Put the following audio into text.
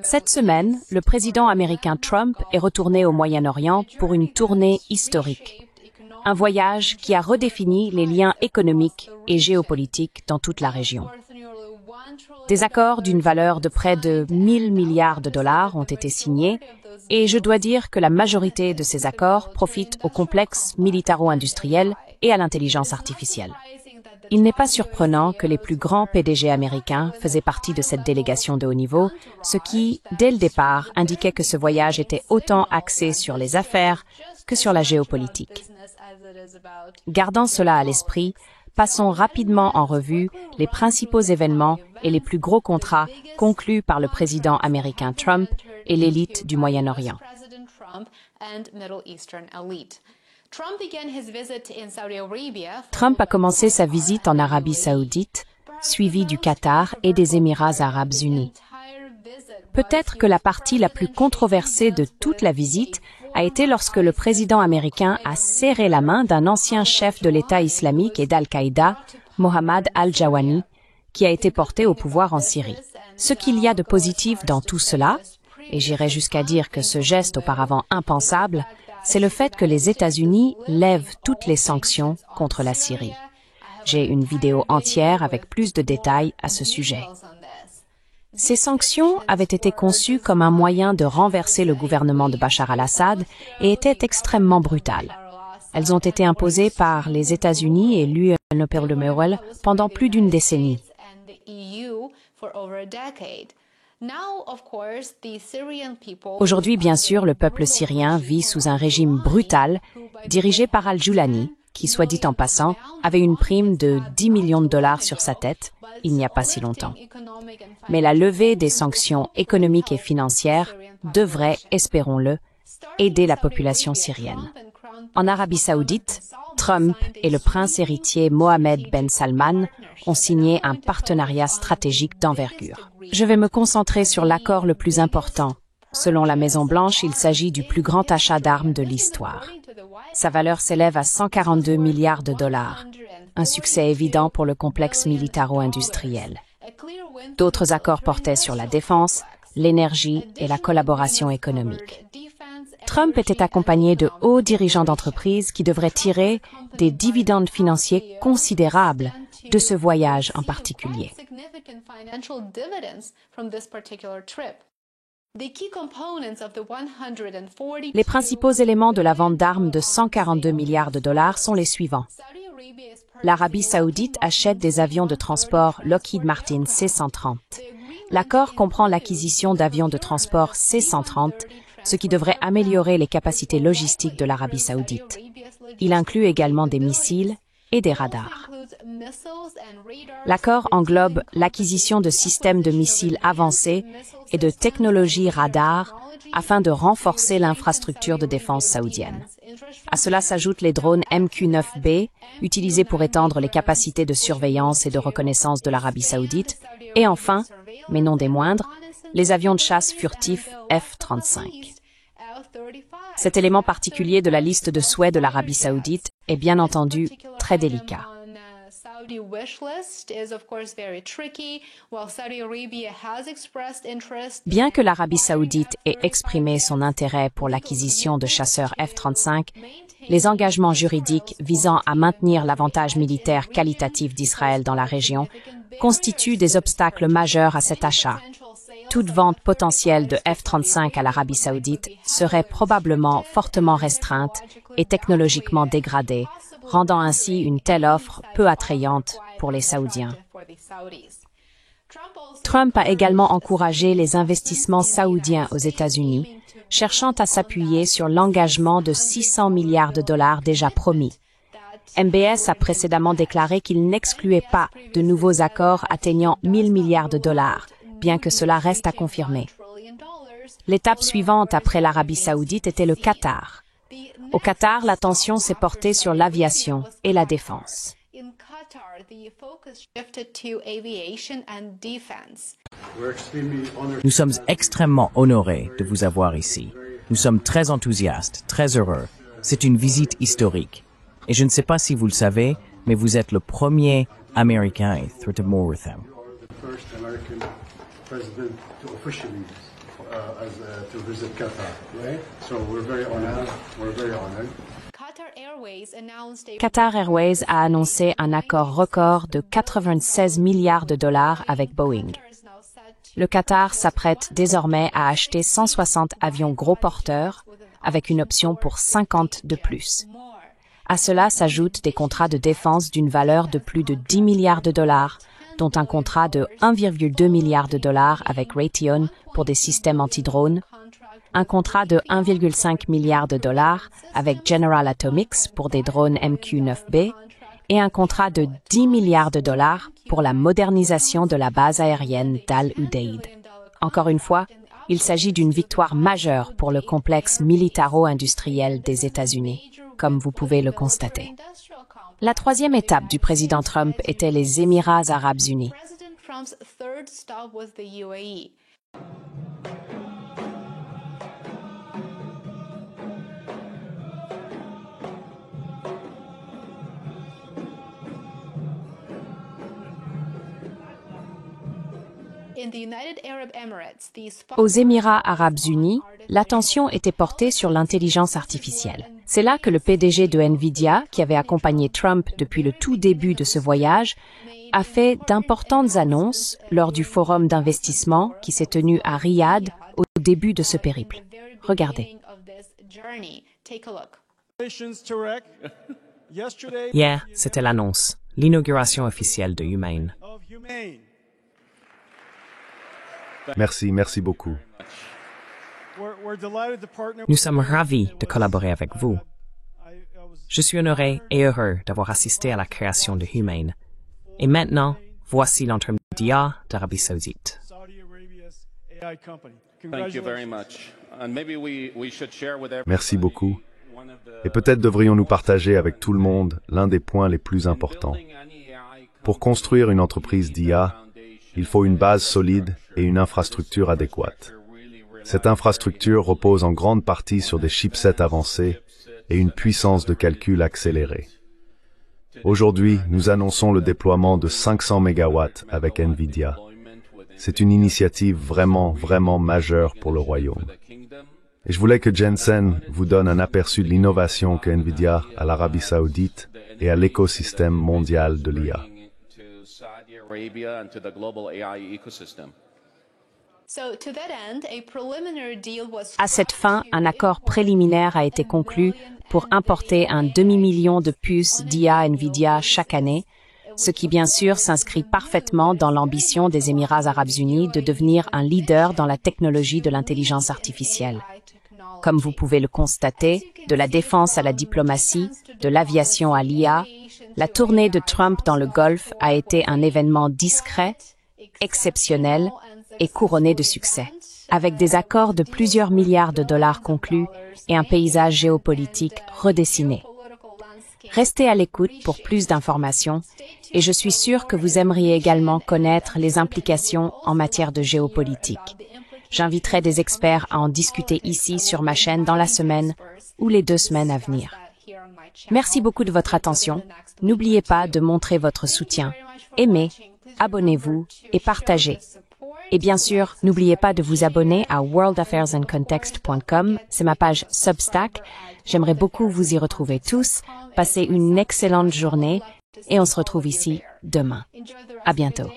Cette semaine, le président américain Trump est retourné au Moyen-Orient pour une tournée historique. Un voyage qui a redéfini les liens économiques et géopolitiques dans toute la région. Des accords d'une valeur de près de 1 000 milliards de dollars ont été signés et je dois dire que la majorité de ces accords profitent au complexe militaro-industriel et à l'intelligence artificielle. Il n'est pas surprenant que les plus grands PDG américains faisaient partie de cette délégation de haut niveau, ce qui, dès le départ, indiquait que ce voyage était autant axé sur les affaires que sur la géopolitique. Gardant cela à l'esprit, passons rapidement en revue les principaux événements et les plus gros contrats conclus par le président américain Trump et l'élite du Moyen-Orient. Trump a commencé sa visite en Arabie Saoudite, suivi du Qatar et des Émirats arabes unis. Peut-être que la partie la plus controversée de toute la visite a été lorsque le président américain a serré la main d'un ancien chef de l'État islamique et d'Al-Qaïda, Mohammad al-Jawani, qui a été porté au pouvoir en Syrie. Ce qu'il y a de positif dans tout cela, et j'irai jusqu'à dire que ce geste auparavant impensable, c'est le fait que les États-Unis lèvent toutes les sanctions contre la Syrie. J'ai une vidéo entière avec plus de détails à ce sujet. Ces sanctions avaient été conçues comme un moyen de renverser le gouvernement de Bachar al-Assad et étaient extrêmement brutales. Elles ont été imposées par les États-Unis et l'UE pendant plus d'une décennie. Aujourd'hui, bien sûr, le peuple syrien vit sous un régime brutal, dirigé par al-Jawani, qui, soit dit en passant, avait une prime de 10 millions de dollars sur sa tête, il n'y a pas si longtemps. Mais la levée des sanctions économiques et financières devrait, espérons-le, aider la population syrienne. En Arabie Saoudite, Trump et le prince héritier Mohammed Ben Salman ont signé un partenariat stratégique d'envergure. Je vais me concentrer sur l'accord le plus important. Selon la Maison-Blanche, il s'agit du plus grand achat d'armes de l'histoire. Sa valeur s'élève à 142 milliards de dollars, un succès évident pour le complexe militaro-industriel. D'autres accords portaient sur la défense, l'énergie et la collaboration économique. Trump était accompagné de hauts dirigeants d'entreprises qui devraient tirer des dividendes financiers considérables de ce voyage en particulier. Les principaux éléments de la vente d'armes de 142 milliards de dollars sont les suivants. L'Arabie Saoudite achète des avions de transport Lockheed Martin C-130. L'accord comprend l'acquisition d'avions de transport C-130, ce qui devrait améliorer les capacités logistiques de l'Arabie Saoudite. Il inclut également des missiles et des radars. L'accord englobe l'acquisition de systèmes de missiles avancés et de technologies radars afin de renforcer l'infrastructure de défense saoudienne. À cela s'ajoutent les drones MQ-9B, utilisés pour étendre les capacités de surveillance et de reconnaissance de l'Arabie Saoudite, et enfin, mais non des moindres, les avions de chasse furtifs F-35. Cet élément particulier de la liste de souhaits de l'Arabie Saoudite est bien entendu très délicat. Bien que l'Arabie Saoudite ait exprimé son intérêt pour l'acquisition de chasseurs F-35, les engagements juridiques visant à maintenir l'avantage militaire qualitatif d'Israël dans la région constituent des obstacles majeurs à cet achat. Toute vente potentielle de F-35 à l'Arabie Saoudite serait probablement fortement restreinte et technologiquement dégradée, rendant ainsi une telle offre peu attrayante pour les Saoudiens. Trump a également encouragé les investissements saoudiens aux États-Unis, cherchant à s'appuyer sur l'engagement de 600 milliards de dollars déjà promis. MBS a précédemment déclaré qu'il n'excluait pas de nouveaux accords atteignant 1 000 milliards de dollars, bien que cela reste à confirmer. L'étape suivante après l'Arabie Saoudite était le Qatar. Au Qatar, l'attention s'est portée sur l'aviation et la défense. Nous sommes extrêmement honorés de vous avoir ici. Nous sommes très enthousiastes, très heureux. C'est une visite historique. Et je ne sais pas si vous le savez, mais vous êtes le premier Américain à être mort. first American president to officially to visit Qatar, right? So we're very honored. We're very honored. Qatar Airways a annoncé un accord record de 96 milliards de dollars avec Boeing. Le Qatar s'apprête désormais à acheter 160 avions gros porteurs, avec une option pour 50 de plus. À cela s'ajoutent des contrats de défense d'une valeur de plus de 10 milliards de dollars, dont un contrat de 1,2 milliard de dollars avec Raytheon pour des systèmes anti-drones, un contrat de 1,5 milliard de dollars avec General Atomics pour des drones MQ-9B et un contrat de 10 milliards de dollars pour la modernisation de la base aérienne d'Al Udeid. Encore une fois, il s'agit d'une victoire majeure pour le complexe militaro-industriel des États-Unis, comme vous pouvez le constater. La troisième étape du président Trump était les Émirats arabes unis. Aux Émirats arabes unis, l'attention était portée sur l'intelligence artificielle. C'est là que le PDG de Nvidia, qui avait accompagné Trump depuis le tout début de ce voyage, a fait d'importantes annonces lors du forum d'investissement qui s'est tenu à Riyad au début de ce périple. Regardez. Hier, c'était l'annonce, l'inauguration officielle de Humane. Merci beaucoup. Nous sommes ravis de collaborer avec vous. Je suis honoré et heureux d'avoir assisté à la création de Humane. Et maintenant, voici l'entrepreneuriat d'Arabie Saoudite. Merci beaucoup. Et peut-être devrions-nous partager avec tout le monde l'un des points les plus importants. Pour construire une entreprise d'IA, il faut une base solide et une infrastructure adéquate. Cette infrastructure repose en grande partie sur des chipsets avancés et une puissance de calcul accélérée. Aujourd'hui, nous annonçons le déploiement de 500 MW avec Nvidia. C'est une initiative vraiment majeure pour le Royaume. Et je voulais que Jensen vous donne un aperçu de l'innovation que Nvidia à l'Arabie Saoudite et à l'écosystème mondial de l'IA. À cette fin, un accord préliminaire a été conclu pour importer un demi-million de puces d'IA Nvidia chaque année, ce qui bien sûr s'inscrit parfaitement dans l'ambition des Émirats arabes unis de devenir un leader dans la technologie de l'intelligence artificielle. Comme vous pouvez le constater, de la défense à la diplomatie, de l'aviation à l'IA, la tournée de Trump dans le Golfe a été un événement discret, exceptionnel et couronné de succès, avec des accords de plusieurs milliards de dollars conclus et un paysage géopolitique redessiné. Restez à l'écoute pour plus d'informations et je suis sûr que vous aimeriez également connaître les implications en matière de géopolitique. J'inviterai des experts à en discuter ici sur ma chaîne dans la semaine ou les 2 semaines à venir. Merci beaucoup de votre attention. N'oubliez pas de montrer votre soutien. Aimez, abonnez-vous et partagez. Et bien sûr, n'oubliez pas de vous abonner à worldaffairsandcontext.com, c'est ma page Substack. J'aimerais beaucoup vous y retrouver tous. Passez une excellente journée et on se retrouve ici demain. À bientôt.